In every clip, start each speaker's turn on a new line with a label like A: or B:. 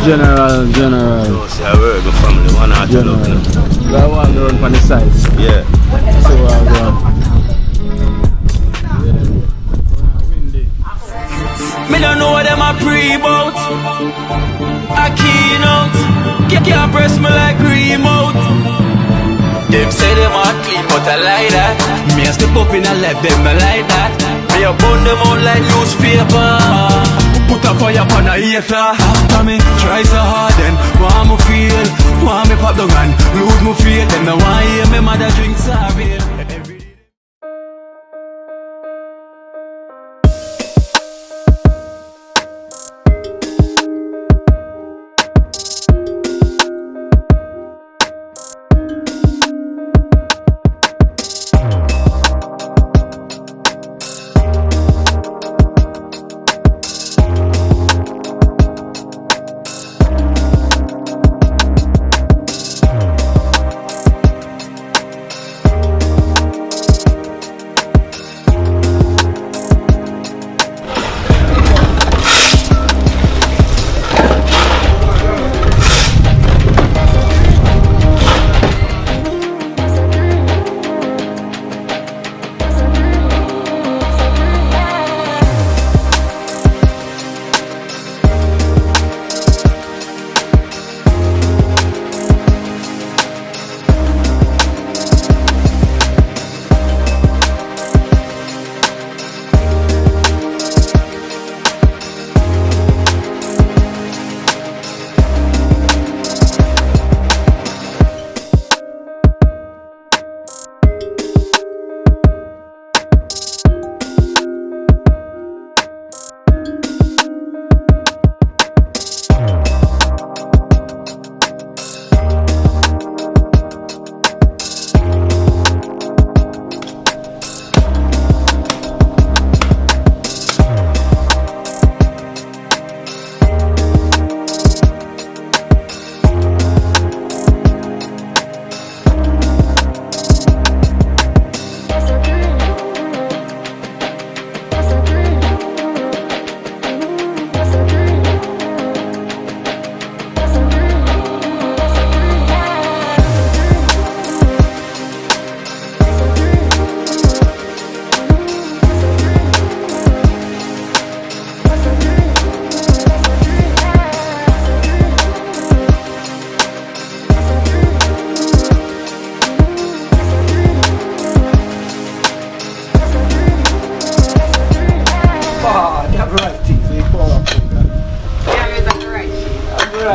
A: General.
B: No, see, I work with family, one or two love, you know.
A: That one run from the side.
B: Yeah.
A: So I go.
C: Me don't know what them a pre-bout. A Kino. Can't press me like remote. Them say them a clean, but I like that. Me a step up in a lap, them I like that. Me a burn them out like newspaper. Put a fire upon a hater. After me, try so hard then want me feel, want me pop down and lose me faith. Them no want hear me mother drink sorry.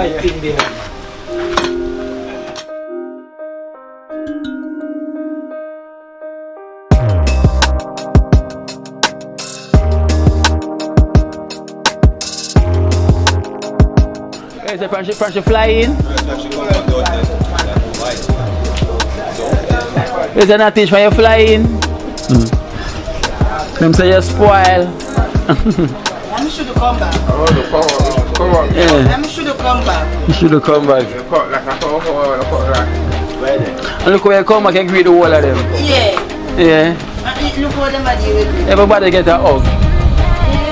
A: right thing there. Is it from she flying? Is it not teach when you flying? Them say you spoil.
D: Let me should have come back.
A: Come on. Yeah.
D: Let me should have come back.
A: You should have come back. And look where you come back and greet the whole of them.
D: Yeah.
A: Yeah.
D: Look how them are with me.
A: Everybody get a hug.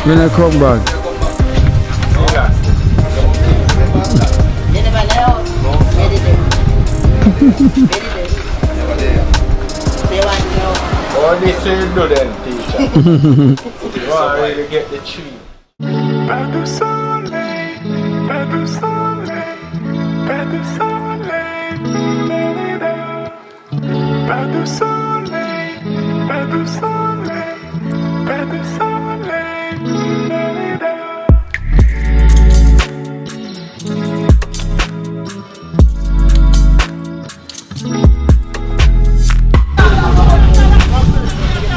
A: When I come back.
D: They never know. Where did they? They want to know.
B: Oh, they say you do then, teacher. You want to really get the tree.
E: Pablo Sole, Pablo Sole, Pablo Sole, Pablo Sole, Pablo Sole, Pablo Sole,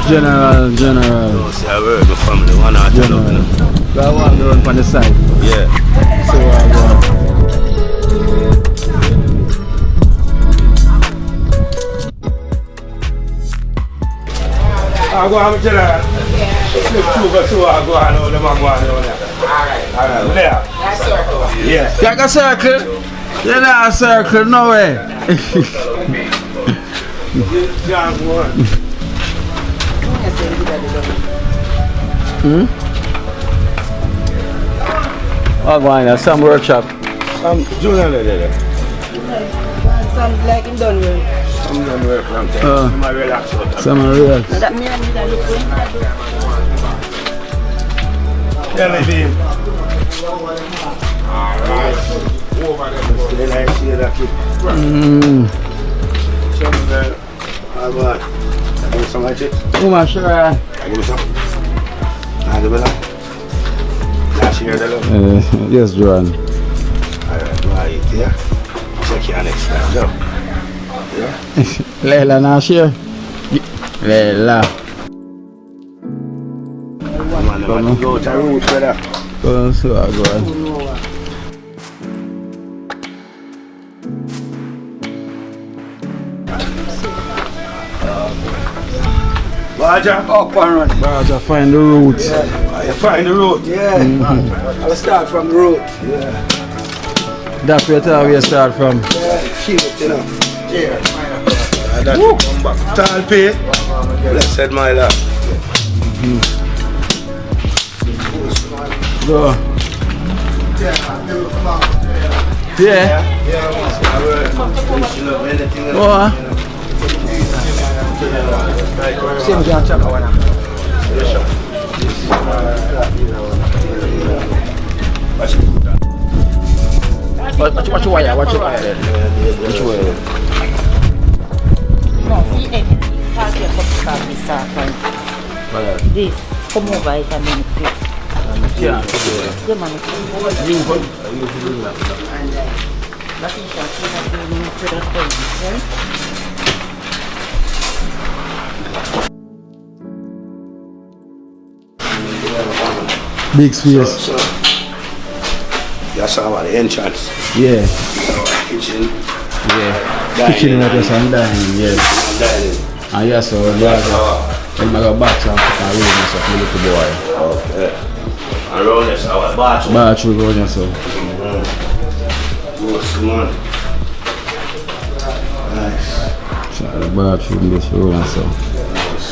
A: General.
B: No, see, I work with family, one or two love, you know.
A: That one run from the side.
B: Yeah.
A: So I go.
B: I go on, General. Slip through, so I go on, all them I go on there. There. Yeah.
A: Like a circle? You're not a circle, no way. Oh, going to some workshop.
B: Junior there.
D: Some like him done work.
B: I'm done work long time. I'm relax.
A: Some relax.
D: That me and that look going.
B: Tell me, Dean. Still I see that kid. Some I give some of it.
A: Oh, sure.
B: I give me some. I give me that. Last year, the love.
A: Yes, Joan.
B: Alright, do I eat here? Check you next time, go. Yeah?
A: Leila not share. Leila.
B: Man, I want to go to the road, brother.
A: Go on, so I go on.
B: Baja, up and run.
A: Baja, find the route.
B: You find the road? Yeah. I'll start from the road. Yeah.
A: That's where we start from.
B: Yeah, keep it, you know. Yeah. That will come back. Tall pay. Blessed my love.
A: Go. Yeah. Go.
B: Same John Chaka one.
A: Watch your wire, watch your wire then. Watch your wire.
D: No, he ain't. Pass your cup to pass this off. This. Come over it and then quick.
A: Yeah.
D: The man is coming. That is that. He has been in the right?
A: Big space.
B: So, that's our entrance.
A: Yeah.
B: Our kitchen.
A: Yeah.
B: Dining.
A: Kitchen and just and dining, yeah.
B: And dining.
A: And yes, so then I got back and put a room and stuff for little boy.
B: Okay. And around this our bathroom.
A: Bathroom going and so.
B: Good, man. Nice.
A: So the bathroom this room and so.
B: Nice.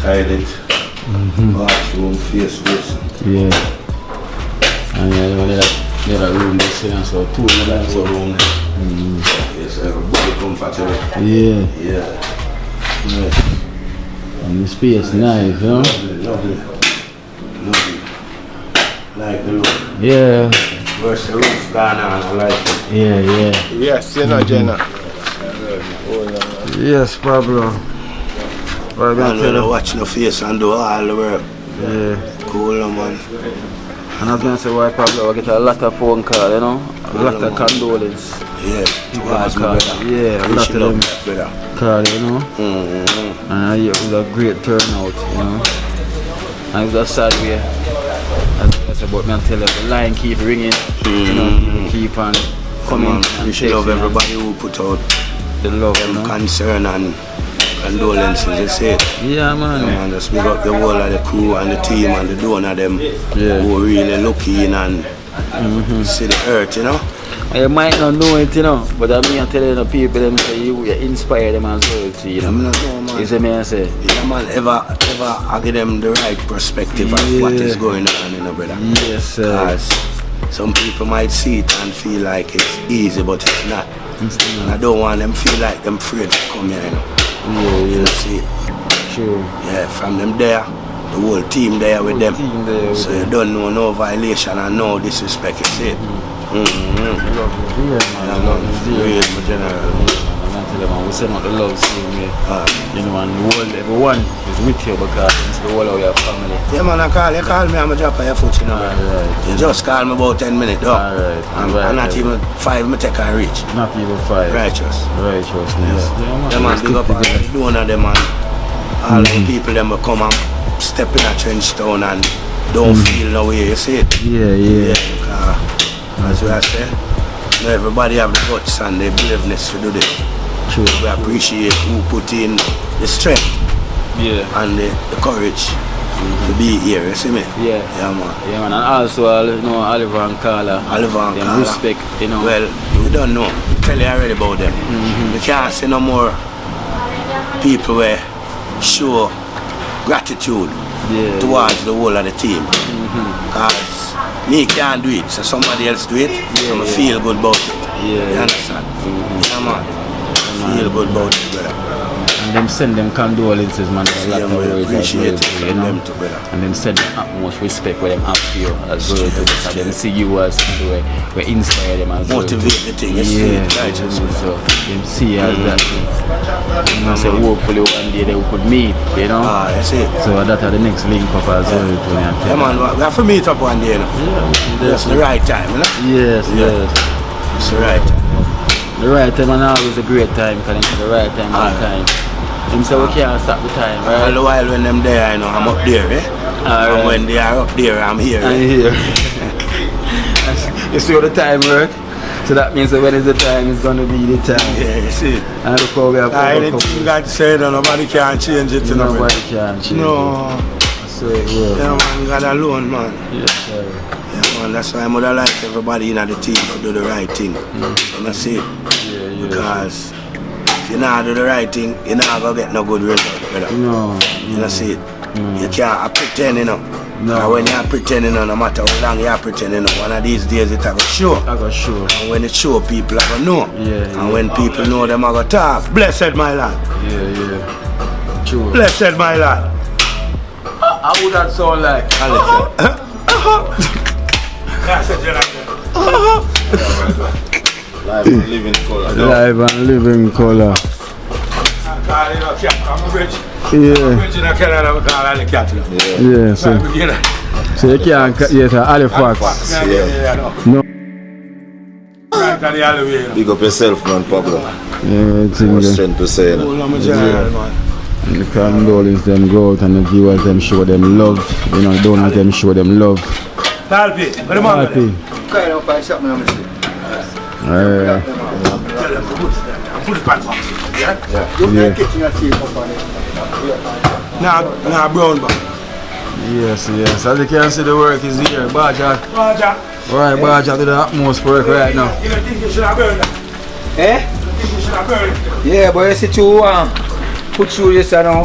B: Toilet. Bathroom, face basin.
A: Yeah. And yeah, they had a room this and so two of them so room.
B: Yes, everybody comfortable.
A: Yeah.
B: Yeah.
A: And the space nice, you know?
B: Lovely. Like the roof.
A: Yeah.
B: Where's the roof gone on? I like it.
A: Yeah.
B: Yes, you know, Jenna.
A: Yes, Pablo. Well,
B: Man, when I watch your face and do all the work.
A: yeah.
B: Cool, man.
A: And I was going to say why Pablo, I get a lot of phone calls, you know? A lot of condolence.
B: Yeah, towards my brother.
A: Yeah, a lot of them call, you know?
B: Mm-hmm.
A: And it was a great turnout, you know? And it was a sad way. That's about me, I tell you, the line keep ringing, you know? Keep on coming.
B: We should love everybody who put out
A: the love, you
B: them
A: know?
B: concern and condolences, you say it.
A: Yeah, man.
B: Yeah, man, just big up the whole of the crew and the team and the donor them
A: Yeah.
B: who really lucky in and see the earth, you know.
A: You might not know it, you know, but I mean, I tell you, the people, them say you inspire them as well, too, you know.
B: I'm not know, man.
A: You see me, I say?
B: Yeah, man, ever I give them the right perspective of what is going on, you know, brother.
A: Yes, sir.
B: Because some people might see it and feel like it's easy, but it's not. And I don't want them feel like them afraid to come here, you know.
A: Yeah,
B: You
A: yeah,
B: see it.
A: true.
B: Yeah, from them there, the whole team there with them.
A: Team there with
B: So
A: them.
B: you don't know no violation and no disrespect, you see it.
A: Love you, yeah, man.
B: Yeah, man, real in general.
A: I'm tell you, man, we send out the love same way. You know, and the world, everyone is with you because it's the whole of your family.
B: Yeah, man, you call me, I'm a drop of your foot, you know.
A: Alright.
B: You just call me about 10 minutes, though.
A: Alright.
B: And not even 5 me take and reach.
A: Not even 5.
B: Righteous.
A: Righteousness.
B: Yeah, man, big up all the donor them and all the people them will come and step in a TrenchTown and don't feel no way, you see it?
A: Yeah, yeah.
B: As we are saying, not everybody have the guts and the braveness to do this.
A: True.
B: We appreciate who put in the strength
A: Yeah.
B: and the courage to be here, you see me?
A: Yeah.
B: Yeah, man.
A: Yeah, man. And also, you know, Oliver and Carla.
B: Oliver and
A: them
B: Carla.
A: respect, you know.
B: Well, you don't know. Tell you already about them. You can't see no more people where show gratitude towards the whole of the team. Because me can't do it, so somebody else do it, and I feel good about it.
A: Yeah.
B: You understand? Yeah, man. Feel good about it, brother.
A: And them send them condolences, man. A lot of words
B: appreciate
A: as well,
B: it
A: you know.
B: them too, brother.
A: And then send them utmost respect where them have for you as well. And then see you as somebody where inspire them as well.
B: Motivate the thing,
A: Yeah,
B: right?
A: so them see as that. You know, say hopefully one day they could meet, you know.
B: Ah, I see.
A: So that are the next link up as well.
B: Yeah, man, we have to meet up one day, you know.
A: Yeah,
B: That's the right time, you know?
A: yes, yes.
B: It's the right time.
A: The right time and always a great time, because it's the right time and time. Him say we can't stop the time, right?
B: All the while when them there, you know, I'm up there, eh? And when they are up there, I'm here.
A: I'm here. You see how the time work? So that means that when it's the time, it's going to be the time.
B: Yeah, you see.
A: And look how we have
B: Anything God said, nobody can change it.
A: Nobody can change
B: No.
A: it. So it will.
B: Yeah, man, God alone, man.
A: Yes, sir.
B: Yeah, man, that's why I would like everybody in the team to do the right thing. And that's it.
A: Yeah.
B: Because if you not do the right thing, you're not going to get no good result, brother.
A: No.
B: You know, see it. You can't pretend, you know.
A: No.
B: And when you're pretending, no matter how long you're pretending, one of these days it's going to show.
A: I got sure.
B: And when it show, people are going to know.
A: Yeah.
B: And when people know, them are going to talk. Blessed, my lad.
A: Yeah. True.
B: Blessed, my lad.
A: How would that sound like?
F: Live and living color.
A: Live and living color. Yeah. Yeah, so you can't, yes, Halifax. No.
F: Big up yourself, man, Pablo.
A: Yeah, it's
F: No strength to say that.
A: and the condolence them go out and the viewers them show them love. You know, don't let them show them love. Happy.
B: Nah, brown bag.
A: Yes. As you can see, the work is here. Baja. Right, Baja to the utmost work right now.
B: You don't think you should have burned that?
G: Eh?
B: You think you should have burned it?
G: Yeah, but you see you put through this now.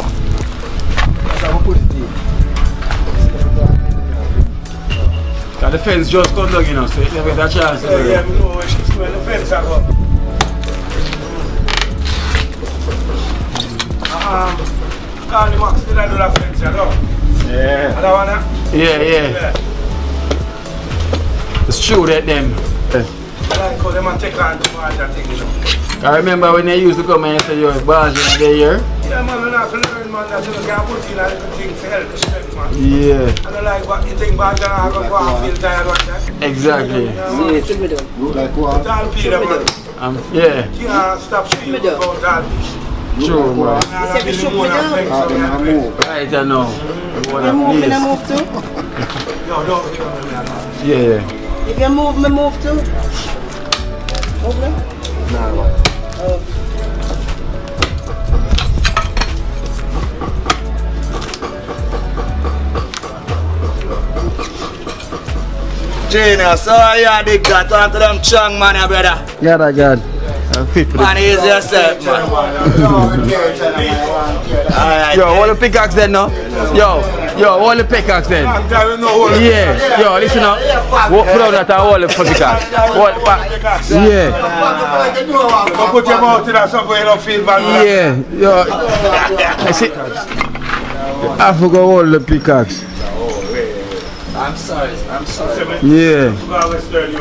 A: Cause the fence just come down, you know, so you never get a chance.
B: Yeah, we know where the fence are going. Call the Max, did I do that fence, you know?
A: Yeah.
B: Other one,
A: Yeah. It's true that them.
B: I like how them take on to watch that thing, you know.
A: I remember when they used to come and say, yo, Baja in the year.
B: Yeah, man, we have to learn, man, that you can't put in a little thing to help the strength, man.
A: Yeah.
B: I don't like what you think bad, I go and feel tired like that.
A: Exactly.
B: It's all Peter, man.
A: Yeah.
B: You can't stop speaking about all this.
A: True, man.
B: Right,
A: I know.
D: You move, me move too?
A: Yeah.
D: If you move, me move too? Move them?
G: Genius, so you dig that onto them chung man, brother.
A: God.
G: Man, easy yourself, man. Alright.
A: Yo, all the pickaxe then, no? Yo, all the pickaxe then. Yeah. Yo, listen up. Put on that all the pickaxe. Yeah.
B: Put your mouth in that somewhere you don't feel bad.
A: Yeah. Yo. I see. I forgot all the pickaxe.
G: I'm sorry.
A: Yeah.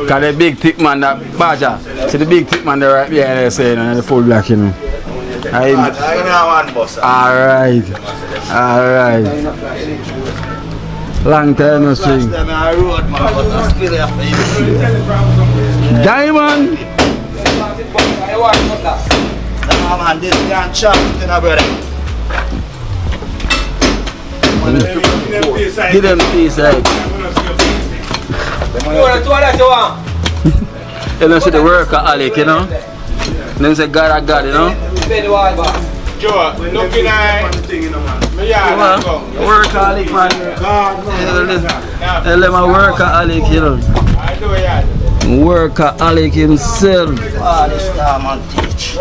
A: Cause the big thick man that Baja. See the big thick man there right behind there saying and the full black, you know.
G: I know one boss.
A: Alright. Long time no swing. Diamond!
G: Nah, man, this can't chop it, brother.
A: Give them the piece side. You know, see the worker Alec, you know? Then say God, you know?
B: Joe, looking at
A: Workaholic, man. Tell them a workaholic, you know. Workaholic himself.
B: Ah, this guy man teach.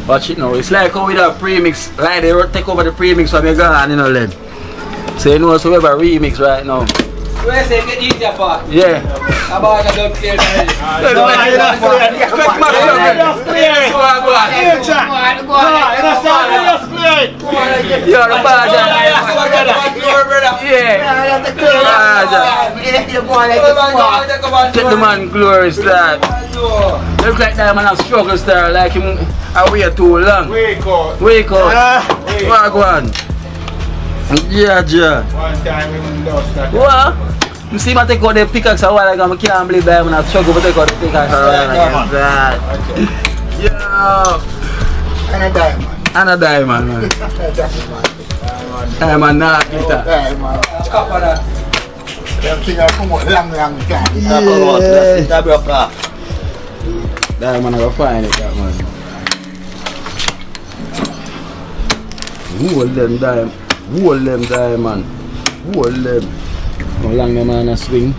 A: Watch it now. It's like how we do a premix. Like they take over the premix from your gun, you know, then. So you know, so we have a remix right now.
H: Where say get easier part?
A: Yeah.
H: About I don't clear the head.
A: You're the bad. Take the man glory star. Look like that man a struggle star, like him away too long. Wake up. Walk one. Yeah, John.
E: One time we lost that.
A: What? You see me take out the pickaxe a while ago, I can't believe that I'm struggle to take out the pickaxe a while ago. Yo!
G: And a diamond.
A: And a diamond, man. Diamond, not glitter.
G: Diamond.
H: Cup of that.
G: Them things are come out long time.
A: Diamond, I go find it, that man. Hold them diamond. Hold them diamond. Hold them. How long them man a swing?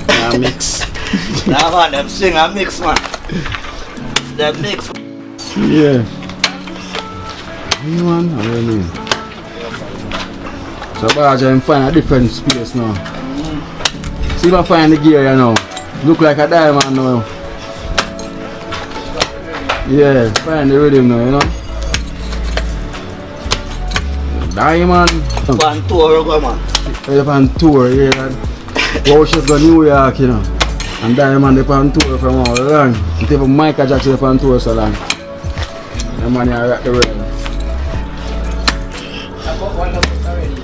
A: A mix.
B: Nah man, them sing and mix man. Them mix.
A: Yeah. You man, how you mean? So Baja him find a different space now. See if I find the gear you know. Look like a diamond now. Yeah, find the rhythm now, you know. Diamond.
B: One tour go man.
A: They're on tour, yeah. Wow, she's go New York, you know. And Diamond they're on tour from all long. It's even Michael Jackson they're on tour so long. The man here rock the world.
H: I got one of it already.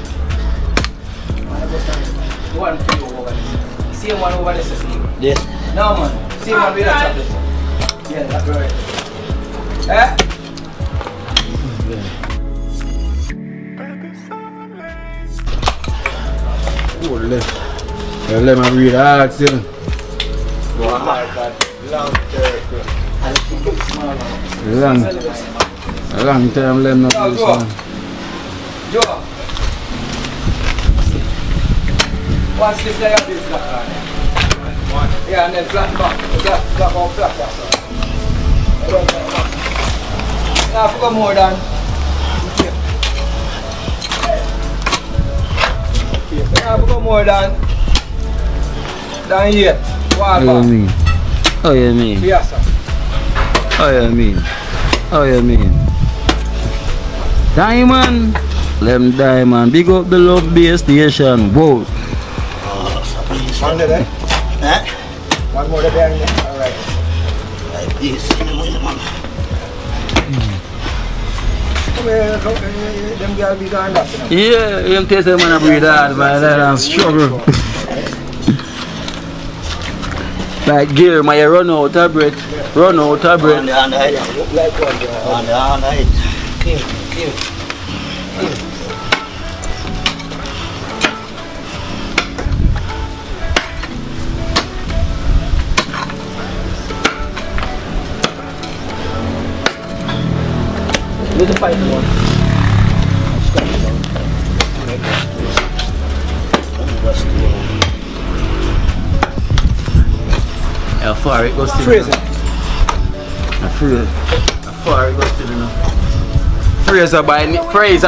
H: One for you over there. See one over there, see?
B: Yes.
H: No man. See one with a chocolate. Yeah, that's right. Eh?
A: Oh, let me read that, you know. Long time, let me not do this one.
H: Joe. One slip like this black on there. Yeah, and then flat back. Black on flat back. Now, for more than. Now, for more than 8.
A: How you mean? How you mean?
H: Yes, sir.
A: How you mean? How you mean? Diamond? Them diamond. Big up the love base station. Whoa.
G: One there, eh?
B: Eh?
G: One more there, alright.
B: Like this.
G: Come here, them girls be going up, you know.
A: Yeah, you taste them man a breathe hard, man. That struggle. Like gear, my run out of breath. Run out of breath.
B: On the head.
G: Look like one there.
B: On the head.
H: With the fight one.
A: How far it goes to?
H: Fraser.
A: How far it goes to, you know? Fraser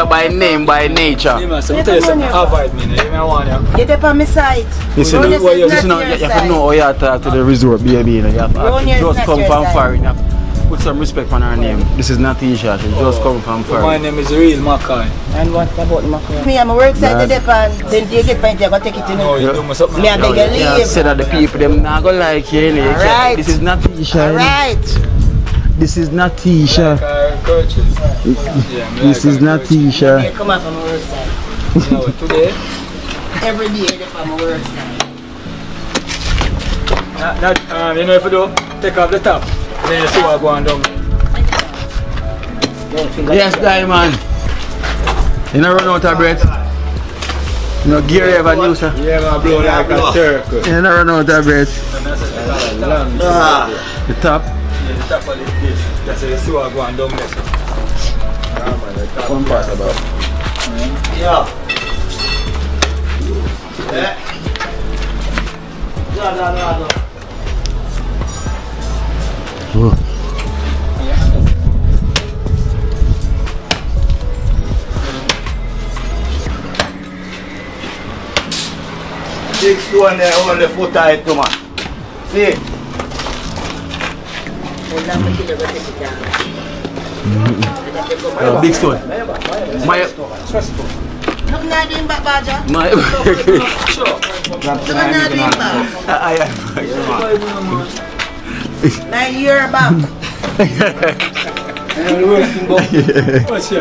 A: by name, by nature.
H: You must tell you something. Avoid me. You may want to.
D: Get up on my side.
A: Listen,
D: Ron,
A: you
D: is
A: know,
D: not
A: you
D: your
A: have to
D: side.
A: know how you talk to the resort, baby. You know, you have to
D: Ron, is
A: just
D: not
A: come
D: your
A: from
D: side.
A: far. You have to put some respect on her name. This is not Tisha, she just come from
H: My
A: far.
H: name is Real Mackay.
D: And what about the macaroni? Me, I'm a work side the depot. Then you get point, you go take it in.
H: No, you do me something.
D: Me, I beg you
A: Yeah,
D: leave.
A: say that the people them not gonna like you, innit?
D: Alright.
A: This is not Tisha.
D: Alright.
A: This is not Tisha. This is not Tisha.
D: Here, come on from my work side.
H: Today,
D: Every day, they from my work side.
H: you know if you do, take off the top. Then you see what going down.
A: Yes, Diamond. You know run out of breath. You know gear you ever use, sir.
G: Yeah, man, blow like a circle.
A: You know run out of breath. The top.
H: Yeah, the top of this. That's how you see what going down there.
A: One pass about.
G: Yeah. Yeah. No. Big stone there, hold the foot tight, man. See?
A: Big stone. My.
D: Look na din ba baja?
A: My.
D: Look na din ba?
A: I am.
D: 9 year back.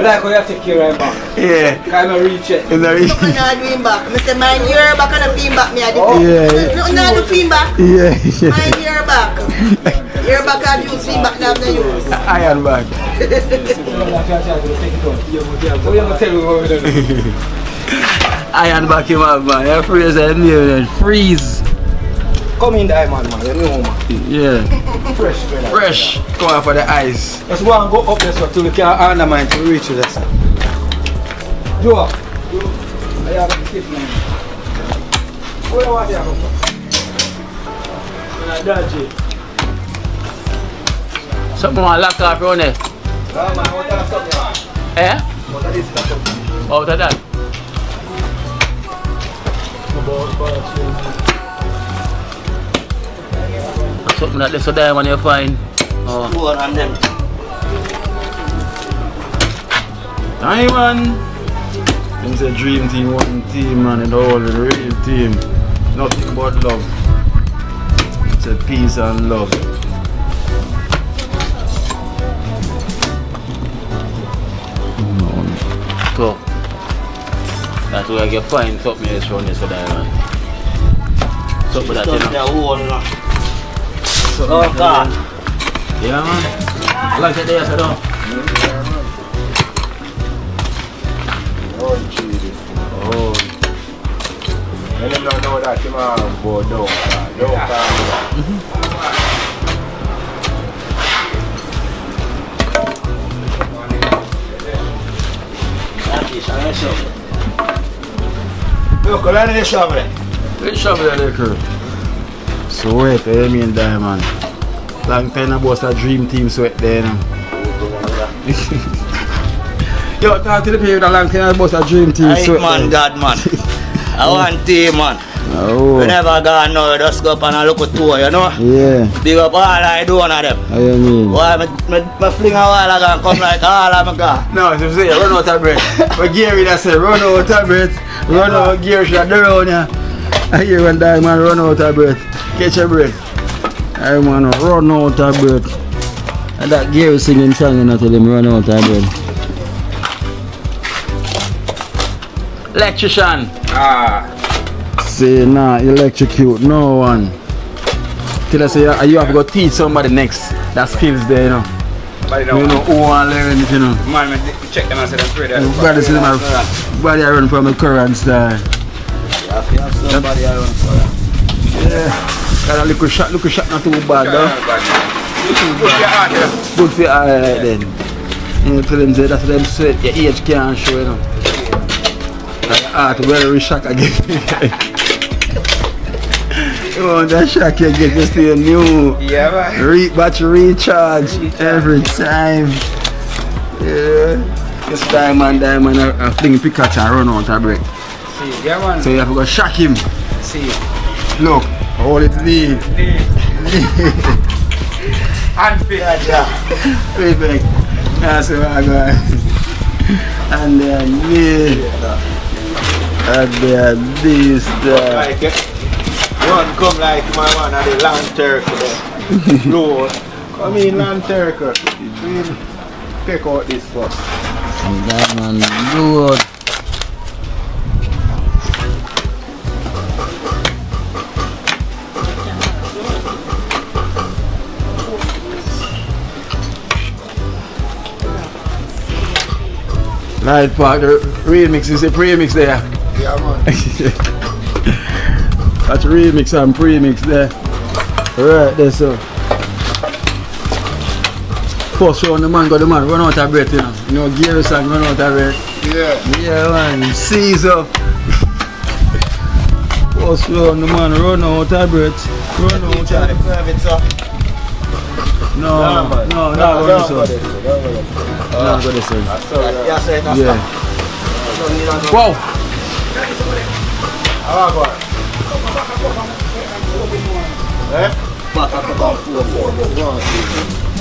H: Like how you take care of back.
A: Yeah.
H: Kind of reach it.
A: In the
D: Look na din back. Mr. 9 year back and a feedback me adi.
A: Yeah.
D: Look na do feedback.
A: Yeah.
D: 9 year back. Year back and use feedback na na use.
A: I am back. Iron back him up, man. You freeze and you freeze.
H: Come in there, man. You know, man.
A: Yeah.
H: Fresh, man.
A: Fresh. Come out for the ice.
H: Let's go and go up there so till we can undermine to reach this. Joe. I have a stiff man. Where was you? Dodgy.
A: Something more lock off around there.
H: Man, what are something?
A: Eh?
H: What are this stuff?
A: Out of that. Something that looks so diamond you find. Oh.
G: Stone and them.
A: Diamond. Them say dream team, one team, man, and all the real team. Nothing but love. It's a peace and love. So that's where I can find something else around this diamond. Something that you know.
G: Oh God.
A: Yeah, man. I like that there, so don't. Oh.
E: I don't know that you man go down. Don't
G: Look, let me shovel it.
A: Let's shovel it, little. Sweat, I mean diamond. Long time about a dream team sweat there now. Yo, talk to the people that long time about a dream team sweat.
G: Man, God, man. I want team, man.
A: Oh.
G: We never gone now, just go up and look at tour, you know?
A: Yeah.
G: Big up all I do one of them.
A: How you mean?
G: Why, I fling a while ago and come like all of them got.
A: No, as I say, run out of breath. But Gary that said, run out of breath. Run out of gear shot around here. I hear when diamond run out of breath. Catch your breath. I man run out of breath. And that Gary singing song and I tell him run out of breath. Electrician. Say nah, electrocute no one. Till I say you have to go teach somebody next. That skills there, you know.
H: But
A: You know who want to learn it, you know.
H: man, check them and say them pray that.
A: Everybody see my body I run from the current style.
G: You have somebody around for that.
A: Yeah. Got a little shot not too bad though.
H: Yeah.
A: Good for your eye like then. You tell them say that's them sweat, your age can't show, you know. Like your heart very shock again. You want that shock you get just a new
H: Yeah, man.
A: battery recharge every time. Yeah. This diamond I fling Pikachu and run out of break.
H: See, yeah, man.
A: So you have to go shock him.
H: See.
A: Look, hold it lead.
H: And fit.
A: Perfect. That's what I got. And then me. And then this.
E: like it. One come like my one at the land turkey there. Lord. Come in land turkey. We'll pick out this first.
A: And that man good. Night Park, the remix is a premix there.
E: Yeah, man.
A: That's remix and premix there. Right there, so. first round the man got the man run out of breath, you know. You know, Garrison run out of breath.
E: Yeah.
A: Yeah, man, seize up. First round the man run out of breath. Run out of breath. No, go this one. No, go this one. Yeah. Wow.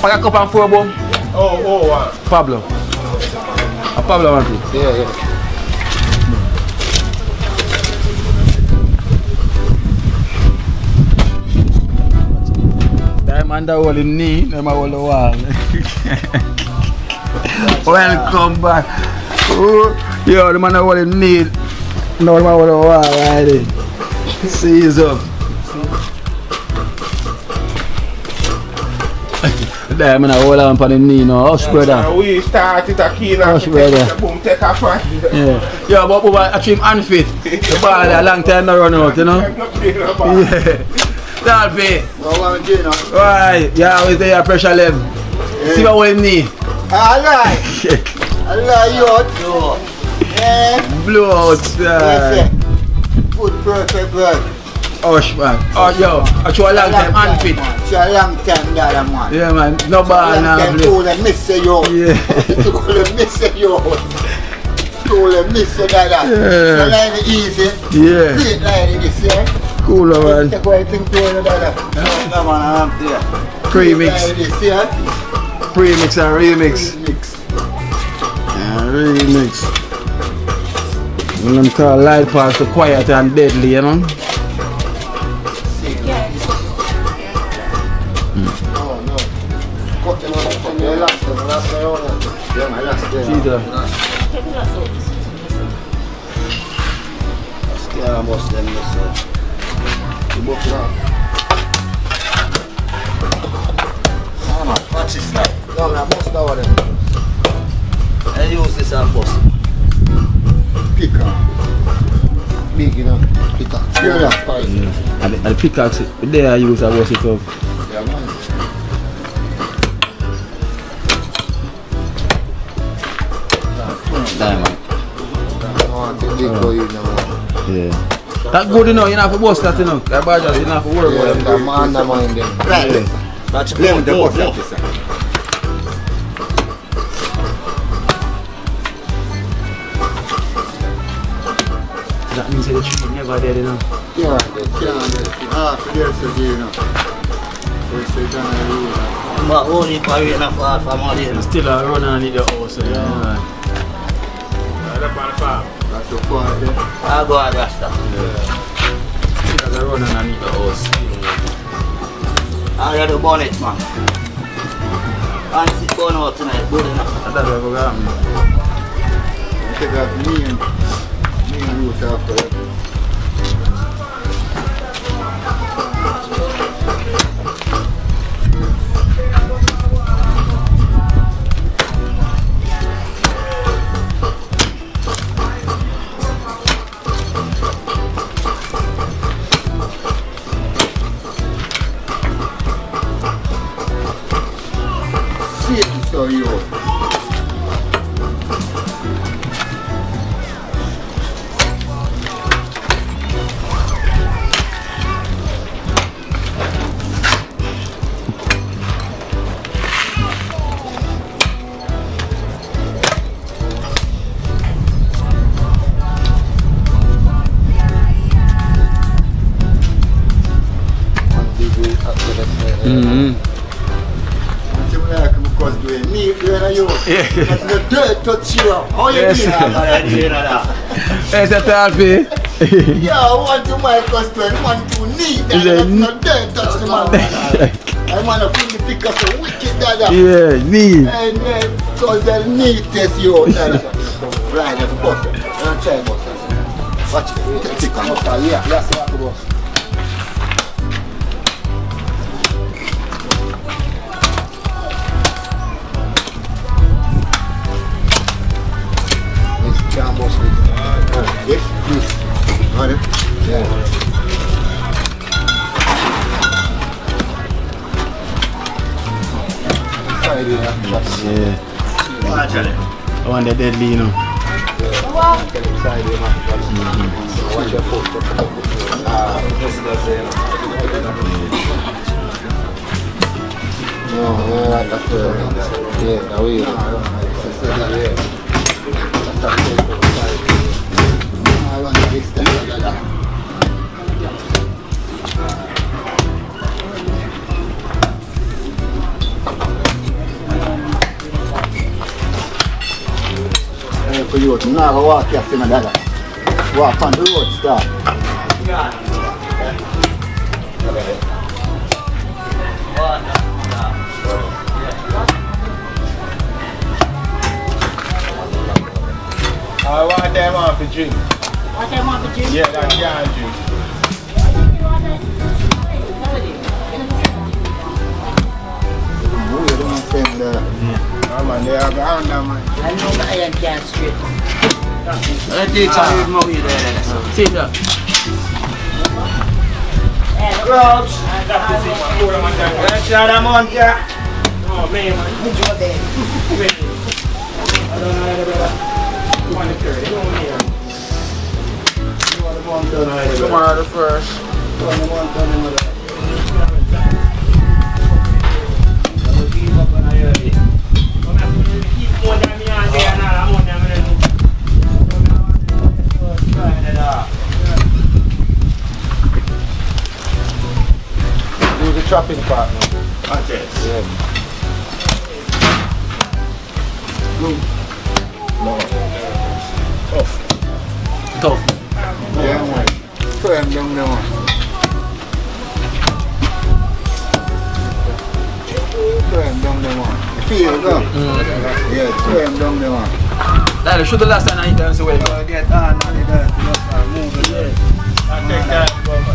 A: Pack a cup and 4 boom.
E: Oh,
A: Pablo. Pablo want it.
E: yeah.
A: Diamond that hold him knee, them hold the wall. Welcome back. Yo, the man that hold him knee, now them hold the wall right there. Seize up. Diamond that hold on for the knee now. Hush, brother.
E: We started a Kino.
A: Hush, brother.
E: Boom, take a fight.
A: Yeah. Yo, but actually I'm unfit. The ball a long time to run out, you know? Yeah. That'll be. Alright, yeah, always there pressure level. See what with knee.
G: Alright. Allah, you.
A: Blow out.
G: Good, perfect work.
A: Hush, man. Oh, yo, actually a long time unfit.
G: It's a long time, that man.
A: Yeah, man. No ball now.
G: Tool and miss you.
A: Yeah.
G: Tool and miss you. Tool and miss you, that. So like easy.
A: Yeah.
G: Great like this, yeah.
A: Cool, man.
G: Take away thing to you, that. No, man, I'm there.
A: Premix.
G: Like this, yeah.
A: Premix and remix.
G: Mix.
A: Yeah, remix. When them call light pass to quiet and deadly, you know?
G: Watch this now. No, I must know what I use this and bust. Pick up. Big, you know. Pick up. Yeah, fine.
A: And the pickaxe, there I use a wash it up.
G: Yeah, man.
A: Diamond.
G: Yeah.
A: That good, you know, you don't have to bust that, you know. That bad just, you don't have to worry about it.
G: Right.
E: That's blame the boss that is.
A: That means that the tree never dead, you know.
G: Yeah, they can't. There's a you know. But only for you enough for money.
A: Still a run on in the house, you know.
G: That's your point, yeah. I'll go and rasta.
A: Still a run on in the house.
G: I got the bonnet, man. And it's going out tonight, good enough.
A: That's what we're going to
G: Take out me and Ruth after that. So you. The dirt touch you up. How you doing that?
A: Hey, that's Alfie.
G: Yeah, one to my husband, one to knee. That's not dirt touch the man. I want to feel the pick up so wicked, dada.
A: Yeah, knee.
G: And because the knee test you out, dada. Right, that's a boss. Don't try boss. Watch it. Pick up. Yeah, that's what the boss. Yes, please. Got it? Yeah.
A: I want the deadly, you know.
G: Watch your foot. No, that's that way. I want this for you to now walk here for my dad. Walk on the road, stop.
E: I want them off the drink.
D: Want them off the drink?
E: Yeah, that can't drink.
G: You don't send the...
E: Man, they are behind them, man.
D: I know the iron can't straight.
H: Let's take some more here. See that?
E: Crouch. Let's shut them on, yeah.
H: Oh, man.
E: I don't know how to do that. You want to carry it? Come on, the first.
G: Do the chopping part now.
E: Okay.
H: Tough.
G: Yeah, man. Throw him down there, man. Throw him down there, man. Feel, go. Yeah, throw him down there, man.
H: Daddy, shoot the last time I eat and see where you go.
G: Get on it, move it there.
E: I'll take that, brother.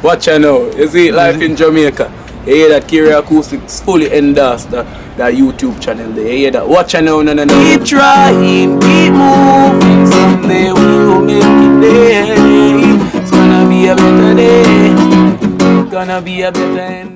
C: Watch out now. You see life in Jamaica. You hear that Kiri Acoustics fully endorsed that YouTube channel there. You hear that? Watch out now, no. Keep trying, keep moving. Someday we'll make it there. It's gonna be a better day. Gonna be a better end.